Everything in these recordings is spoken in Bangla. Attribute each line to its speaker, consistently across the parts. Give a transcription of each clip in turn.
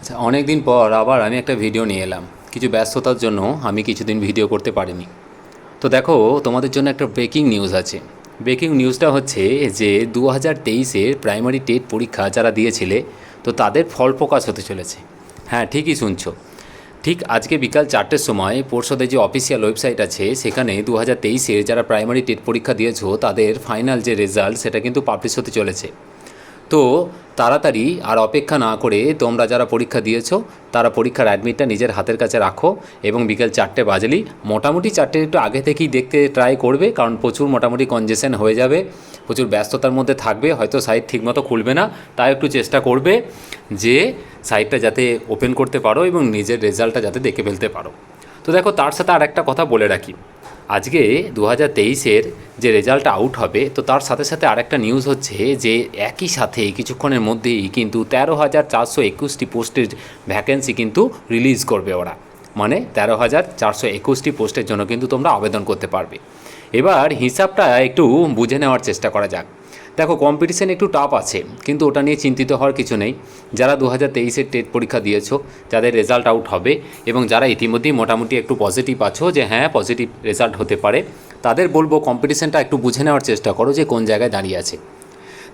Speaker 1: আচ্ছা, অনেক দিন পর আবার আমি একটা ভিডিও নিয়ে এলাম। কিছু ব্যস্ততার জন্য আমি কিছুদিন ভিডিও করতে পারিনি। তো দেখো, তোমাদের জন্য একটা ব্রেকিং নিউজ আছে। ব্রেকিং নিউজটা হচ্ছে যে 2023-এর প্রাইমারি টেট পরীক্ষা যারা দিয়েছিলে, তো তাদের ফল প্রকাশ হতে চলেছে। হ্যাঁ, ঠিকই শুনছো। ঠিক আজকে বিকাল 4টের সময় পর্ষদের যে অফিসিয়াল ওয়েবসাইট আছে সেখানে 2023-এর যারা প্রাইমারি টেট পরীক্ষা দিয়েছো তাদের ফাইনাল যে রেজাল্ট সেটা কিন্তু পাবলিশ হতে চলেছে। তো তাড়াতাড়ি আর অপেক্ষা না করে তোমরা যারা পরীক্ষা দিয়েছো তারা পরীক্ষার অ্যাডমিটটা নিজের হাতের কাছে রাখো এবং বিকেল 4টে বাজলেই মোটামুটি 4টের একটু আগে থেকেই দেখতে ট্রাই করবে, কারণ প্রচুর মোটামুটি কনজেশন হয়ে যাবে, প্রচুর ব্যস্ততার মধ্যে থাকবে, হয়তো সাইট ঠিকমতো খুলবে না। তাই একটু চেষ্টা করবে যে সাইটটা যাতে ওপেন করতে পারো এবং নিজের রেজাল্টটা যাতে দেখে ফেলতে পারো। তো দেখো, তার সাথে আর একটা কথা বলে রাখি। আজকে 2023-এর যে রেজাল্ট আউট হবে, তো তার সাথে সাথে আরেকটা নিউজ হচ্ছে যে একই সাথে কিছুক্ষণের মধ্যেই কিন্তু 13,421টি পোস্টের ভ্যাকেন্সি কিন্তু রিলিজ করবে ওরা। মানে 13,421টি পোস্টের জন্য কিন্তু তোমরা আবেদন করতে পারবে। এবার হিসাবটা একটু বুঝে নেওয়ার চেষ্টা করা যাক। দেখো, কম্পিটিশান একটু টাফ আছে, কিন্তু ওটা নিয়ে চিন্তিত হওয়ার কিছু নেই। যারা 2023-এর টেট পরীক্ষা দিয়েছো, যাদের রেজাল্ট আউট হবে এবং যারা ইতিমধ্যেই মোটামুটি একটু পজিটিভ আছো যে হ্যাঁ পজিটিভ রেজাল্ট হতে পারে, তাদের বলবো কম্পিটিশানটা একটু বুঝে নেওয়ার চেষ্টা করো যে কোন জায়গায় দাঁড়িয়ে আছে।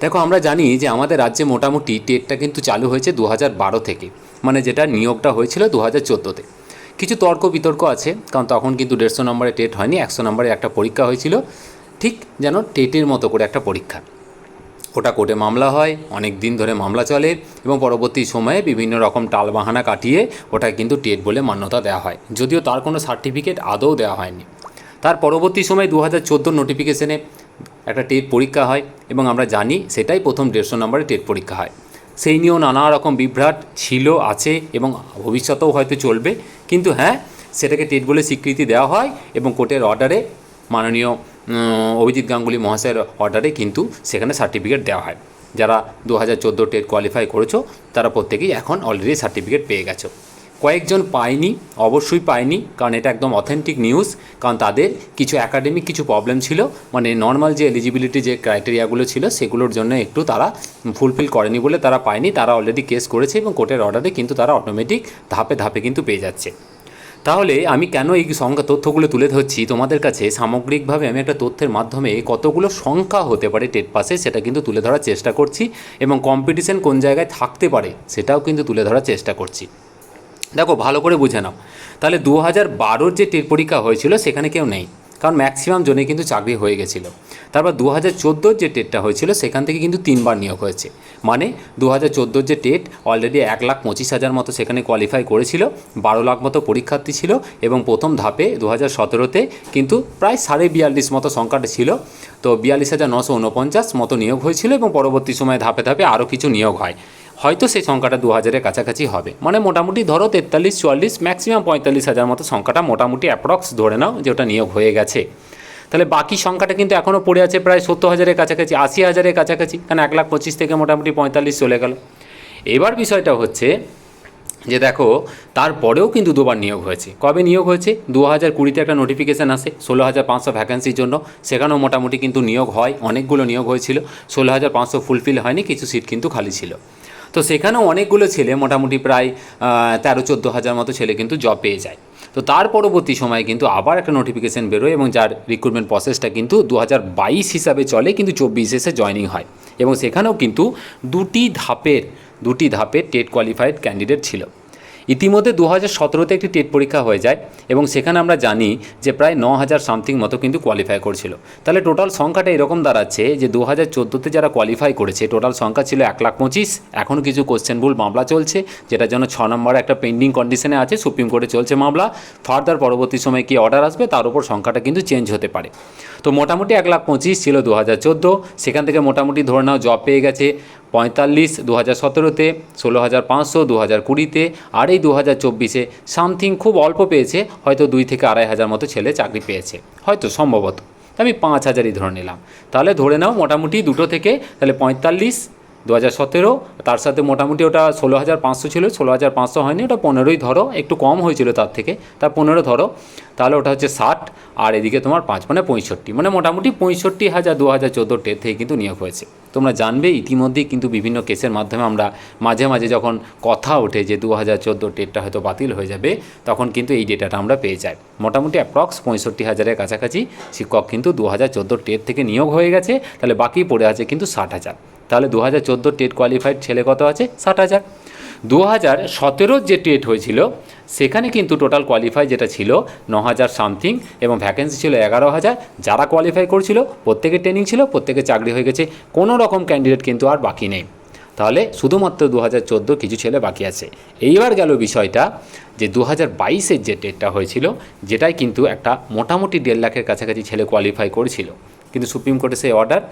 Speaker 1: দেখো, আমরা জানি যে আমাদের রাজ্যে মোটামুটি টেটটা কিন্তু চালু হয়েছে 2012 থেকে, মানে যেটা নিয়োগটা হয়েছিল 2014-তে। কিছু তর্ক বিতর্ক আছে, কারণ তখন কিন্তু 150 নম্বরে টেট হয়নি, 100 নম্বরের একটা পরীক্ষা হয়েছিল, ঠিক যেন টেটের মতো করে একটা পরীক্ষা। ওটা কোর্টে মামলা হয়, অনেক দিন ধরে মামলা চলে এবং পরবর্তী সময়ে বিভিন্ন রকম টালবাহানা কাটিয়ে ওটা কিন্তু টেট বলে মান্যতা দেওয়া হয়, যদিও তার কোনো সার্টিফিকেট আদৌ দেওয়া হয়নি। তার পরবর্তী সময় 2014 নোটিফিকেশনে একটা টেট পরীক্ষা হয় এবং আমরা জানি সেটাই প্রথম 150 নম্বরের টেট পরীক্ষা হয়। সেই নিয়েও নানা রকম বিভ্রাট ছিল, আছে এবং ভবিষ্যতেও হয়তো চলবে, কিন্তু হ্যাঁ, সেটাকে টেট বলে স্বীকৃতি দেওয়া হয় এবং কোর্টের অর্ডারে, মাননীয় অভিজিৎ গাঙ্গুলি মহাশয়ের অর্ডারে কিন্তু সেখানে সার্টিফিকেট দেওয়া হয়। যারা 2014 টেট কোয়ালিফাই করেছো তারা প্রত্যেকেই এখন অলরেডি সার্টিফিকেট পেয়ে গেছো। কয়েকজন পায়নি, অবশ্যই পায়নি, কারণ এটা একদম অথেন্টিক নিউজ, কারণ তাদের কিছু অ্যাকাডেমিক কিছু প্রবলেম ছিল, মানে নর্মাল যে এলিজিবিলিটি যে ক্রাইটেরিয়াগুলো ছিল সেগুলোর জন্য একটু তারা ফুলফিল করেনি বলে তারা পায়নি। তারা অলরেডি কেস করেছে এবং কোর্টের অর্ডারে কিন্তু তারা অটোমেটিক ধাপে ধাপে কিন্তু পেয়ে যাচ্ছে। তাহলে আমি কেন এই সংখ্যা তথ্যগুলো তুলে ধরছি তোমাদের কাছে? সামগ্রিকভাবে আমি একটা তথ্যের মাধ্যমে কতগুলো সংখ্যা হতে পারে টেট পাসে সেটা কিন্তু তুলে ধরার চেষ্টা করছি এবং কম্পিটিশন কোন জায়গায় থাকতে পারে সেটাও কিন্তু তুলে ধরার চেষ্টা করছি। দেখো, ভালো করে বুঝে নাও। তাহলে 2012-র যে টেট পরীক্ষা হয়েছিল সেখানে কেউ নেই, কারণ ম্যাক্সিমাম জনে কিন্তু চাকরি হয়ে গেছিলো। তারপর 2014-র যে টেটটা হয়েছিল সেখান থেকে কিন্তু 3বার নিয়োগ হয়েছে, মানে 2014-র যে টেট অলরেডি 1,25,000 মতো সেখানে কোয়ালিফাই করেছিল, 12 লাখ মতো পরীক্ষার্থী ছিল এবং প্রথম ধাপে 2017-তে কিন্তু প্রায় 42.5 মতো সংখ্যাটা ছিল। তো 42,949 মতো নিয়োগ হয়েছিল এবং পরবর্তী সময়ে ধাপে ধাপে আরও কিছু নিয়োগ হয়, হয়তো সেই সংখ্যাটা 2000-এর কাছাকাছি হবে। মানে মোটামুটি ধরো 43-44 ম্যাক্সিমাম 45,000 মতো সংখ্যাটা মোটামুটি অ্যাপ্রক্স ধরে নাও যে ওটা নিয়োগ হয়ে গেছে। তাহলে বাকি সংখ্যাটা কিন্তু এখনও পড়ে আছে প্রায় 70,000-এর কাছাকাছি, 80,000-এর কাছাকাছি, কারণ 1,25,000 থেকে মোটামুটি 45 চলে গেল। এবার বিষয়টা হচ্ছে যে দেখো, তারপরেও কিন্তু 2বার নিয়োগ হয়েছে। কবে নিয়োগ হয়েছে? 2020-তে একটা নোটিফিকেশান আসে 16,500 ভ্যাকেন্সির জন্য, সেখানেও মোটামুটি কিন্তু নিয়োগ হয়, অনেকগুলো নিয়োগ হয়েছিল। 16,500 ফুলফিল হয়নি, কিছু সিট কিন্তু খালি ছিল। তো সেখানেও অনেকগুলো ছেলে, মোটামুটি প্রায় 13-14 হাজার মতো ছেলে কিন্তু জব পেয়ে যায়। তো তার পরবর্তী সময়ে কিন্তু আবার একটা নোটিফিকেশান বেরোয় এবং যার রিক্রুটমেন্ট প্রসেসটা কিন্তু 2022 হিসাবে চলে, কিন্তু 24 এসে জয়নিং হয় এবং সেখানেও কিন্তু দুটি ধাপের টেট কোয়ালিফাইড ক্যান্ডিডেট ছিল। ইতিমধ্যে 2017-তে একটি টেট পরীক্ষা হয়ে যায় এবং সেখানে আমরা জানি যে প্রায় 9,000 সামথিং মতো কিন্তু কোয়ালিফাই করেছিল। তাহলে টোটাল সংখ্যাটা এরকম দাঁড়াচ্ছে যে 2014-তে যারা কোয়ালিফাই করেছে টোটাল সংখ্যা ছিল 1,25,000। এখনও কিছু কোশ্চেনবুল মামলা চলছে, যেটার জন্য 6 নম্বরে একটা পেন্ডিং কন্ডিশনে আছে, সুপ্রিম কোর্টে চলছে মামলা। ফার্দার পরবর্তী সময়ে কি অর্ডার আসবে তার উপর সংখ্যাটা কিন্তু চেঞ্জ হতে পারে। তো মোটামুটি 1,25,000 ছিল 2014, সেখান থেকে মোটামুটি ধরে নাও জব পেয়ে গেছে 45 2017-তে, 16,500 2020-তে, আর এই 2024-এ সামথিং খুব অল্প পেয়েছে, হয়তো 2 থেকে 2,500 মতো ছেলে চাকরি পেয়েছে, হয়তো সম্ভবত। আমি 5,000-ই ধরে নিলাম। তাহলে ধরে নাও মোটামুটি দুটো থেকে তাহলে 45 2017, তার সাথে মোটামুটি ওটা 16,500 ছিল, 16,500 হয়নি, ওটা 15ই ধরো, একটু কম হয়েছিল তার থেকে, তার 15 ধরো, তাহলে ওটা হচ্ছে 60, আর এদিকে তোমার 5 মানে 65, মানে মোটামুটি 65,000 2014 টেট থেকে কিন্তু নিয়োগ হয়েছে। তোমরা জানবে ইতিমধ্যেই কিন্তু বিভিন্ন কেসের মাধ্যমে আমরা মাঝে মাঝে যখন কথা ওঠে যে 2014 টেটটা হয়তো বাতিল হয়ে যাবে, তখন কিন্তু এই ডেটাটা আমরা পেয়ে যাই। মোটামুটি অ্যাপ্রক্স 65,000-এর কাছাকাছি শিক্ষক কিন্তু 2014 টেট থেকে নিয়োগ হয়ে গেছে, তাহলে বাকি পড়ে আছে কিন্তু 60,000। তাহলে 2014 টেট কোয়ালিফাইড ছেলে কত আছে? 60,000। 2017 যে টেট হয়েছিল সেখানে কিন্তু টোটাল কোয়ালিফাই যেটা ছিল 9,000 সামথিং, এবং ভ্যাকেন্সি ছিল 11,000। যারা কোয়ালিফাই করছিল প্রত্যেকের ট্রেনিং ছিল, প্রত্যেকের চাকরি হয়ে গেছে, কোনো রকম ক্যান্ডিডেট কিন্তু আর বাকি নেই। তাহলে শুধুমাত্র 2014 কিছু ছেলে বাকি আছে। এইবার গেল বিষয়টা যে 2022-এর যে টেটটা হয়েছিল, যেটাই কিন্তু একটা মোটামুটি 1.5 লাখের কাছাকাছি ছেলে কোয়ালিফাই করেছিল, কিন্তু সুপ্রিম কোর্টে সেই অর্ডার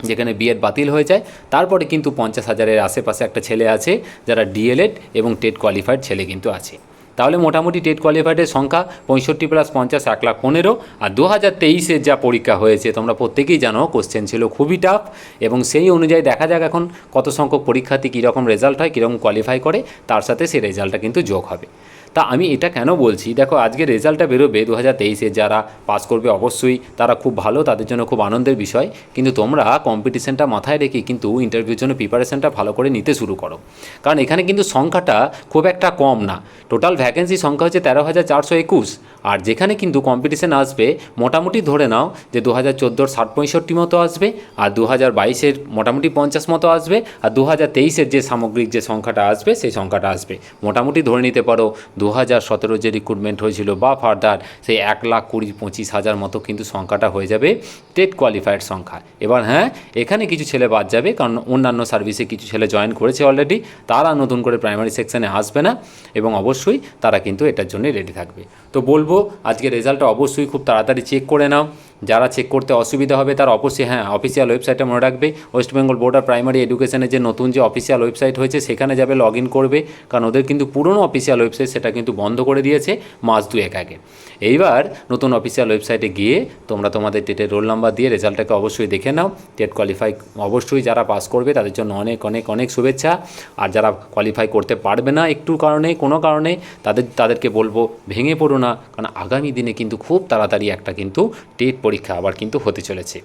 Speaker 1: যেখানে বিএড বাতিল হয়ে যায়। তারপরে কিন্তু 50,000-এর আশেপাশে একটা ছেলে আছে যারা ডিএলএড এবং টেট কোয়ালিফাইড ছেলে কিন্তু আছে। তাহলে মোটামুটি টেট কোয়ালিফাইডের সংখ্যা 65 + 50 1,15,000। আর 2023-এর যা পরীক্ষা হয়েছে তোমরা প্রত্যেকেই জানো, কোশ্চেন ছিল খুবই টাফ, এবং সেই অনুযায়ী দেখা যাক এখন কত সংখ্যক পরীক্ষার্থী কীরকম রেজাল্ট হয়, কীরকম কোয়ালিফাই করে, তার সাথে সেই রেজাল্টটা কিন্তু যোগ হবে। তা আমি এটা কেন বলছি, দেখো আজকে রেজাল্টটা বেরোবে 2023-এ, যারা পাস করবে অবশ্যই তারা খুব ভালো, তাদের জন্য খুব আনন্দের বিষয়, কিন্তু তোমরা কম্পিটিশনটা মাথায় রেখে কিন্তু ইন্টারভিউর জন্য প্রিপারেশনটা ভালো করে নিতে শুরু করো, কারণ এখানে কিন্তু সংখ্যাটা খুব একটা কম না। টোটাল ভ্যাকেন্সি সংখ্যা হচ্ছে 13,421, আর যেখানে কিন্তু কম্পিটিশন আসবে মোটামুটি ধরে নাও যে 2014-র 60-65 মতো আসবে, আর 2022-এর মোটামুটি 50 মতো আসবে, আর 2023-এর যে সামগ্রিক যে সংখ্যাটা আসবে সেই সংখ্যাটা আসবে। মোটামুটি ধরে নিতে পারো 2017 যে রিক্রুটমেন্ট হয়েছিল বা ফার্দার সেই 1,20,25,000 মতো কিন্তু সংখ্যাটা হয়ে যাবে টেট কোয়ালিফাইড সংখ্যা। এবার হ্যাঁ, এখানে কিছু ছেলে বাদ যাবে, কারণ অন্যান্য সার্ভিসে কিছু ছেলে জয়েন করেছে অলরেডি, তারা নতুন করে প্রাইমারি সেকশনে আসবে না, এবং অবশ্যই তারা কিন্তু এটার জন্য রেডি থাকবে। তো বলবো আজকে রেজাল্টটা অবশ্যই খুব তাড়াতাড়ি চেক করে নাও। যারা চেক করতে অসুবিধা হবে তারা অবশ্যই হ্যাঁ অফিসিয়াল ওয়েবসাইটটা মনে রাখবে, West Bengal board of primary এডুকেশনের যে নতুন যে অফিসিয়াল ওয়েবসাইট হয়েছে সেখানে যাবে, লগ ইন করবে, কারণ ওদের কিন্তু পুরনো অফিসিয়াল ওয়েবসাইট সেটা কিন্তু বন্ধ করে দিয়েছে মাস 2-1 আগে। এইবার নতুন অফিসিয়াল ওয়েবসাইটে গিয়ে তোমরা তোমাদের টেটের রোল নাম্বার দিয়ে রেজাল্টটাকে অবশ্যই দেখে নাও। টেট কোয়ালিফাই অবশ্যই যারা পাস করবে তাদের জন্য অনেক অনেক অনেক শুভেচ্ছা, আর যারা কোয়ালিফাই করতে পারবে না একটু কারণে কোনো কারণে তাদেরকে বলবো ভেঙে পড়ো না, কারণ আগামী দিনে কিন্তু খুব তাড়াতাড়ি একটা কিন্তু টেট পরীক্ষা আবার কিন্তু হতে চলেছে।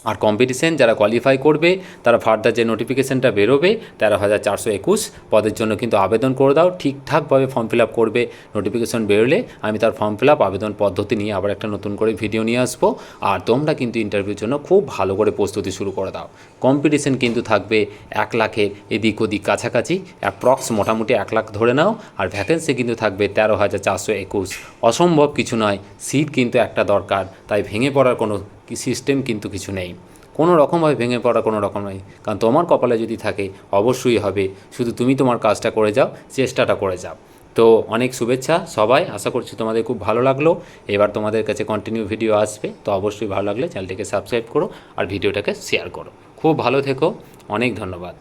Speaker 1: আর কম্পিটিশন যারা কোয়ালিফাই করবে তারা ফার্দার যে নোটিফিকেশানটা বেরোবে 13,421 পদের জন্য কিন্তু আবেদন করে দাও, ঠিকঠাকভাবে ফর্ম ফিল আপ করবে। নোটিফিকেশান বেরোলে আমি তার ফর্ম ফিল আপ আবেদন পদ্ধতি নিয়ে আবার একটা নতুন করে ভিডিও নিয়ে আসবো। আর তোমরা কিন্তু ইন্টারভিউর জন্য খুব ভালো করে প্রস্তুতি শুরু করে দাও। কম্পিটিশন কিন্তু থাকবে 1 লাখের এদিক ওদিক কাছাকাছি, অ্যাপ্রক্স মোটামুটি 1 লাখ ধরে নাও, আর ভ্যাকেন্সি কিন্তু থাকবে 13,421। অসম্ভব কিছু নয়, সিট কিন্তু একটা দরকার, তাই ভেঙে পড়ার কোনো সিস্টেম কিন্তু কিছু নেই, কোনো রকমভাবে ভেঙে পড়া কোনো রকম নয়, কারণ তোমার কপালে যদি থাকে অবশ্যই হবে, শুধু তুমি তোমার কাজটা করে যাও, চেষ্টাটা করে যাও। তো অনেক শুভেচ্ছা সবাই, আশা করছি তোমাদের খুব ভালো লাগলো। এবার তোমাদের কাছে কন্টিনিউ ভিডিও আসবে, তো অবশ্যই ভালো লাগলে চ্যানেলটিকে সাবস্ক্রাইব করো আর ভিডিওটাকে শেয়ার করো। খুব ভালো থেকো, অনেক ধন্যবাদ।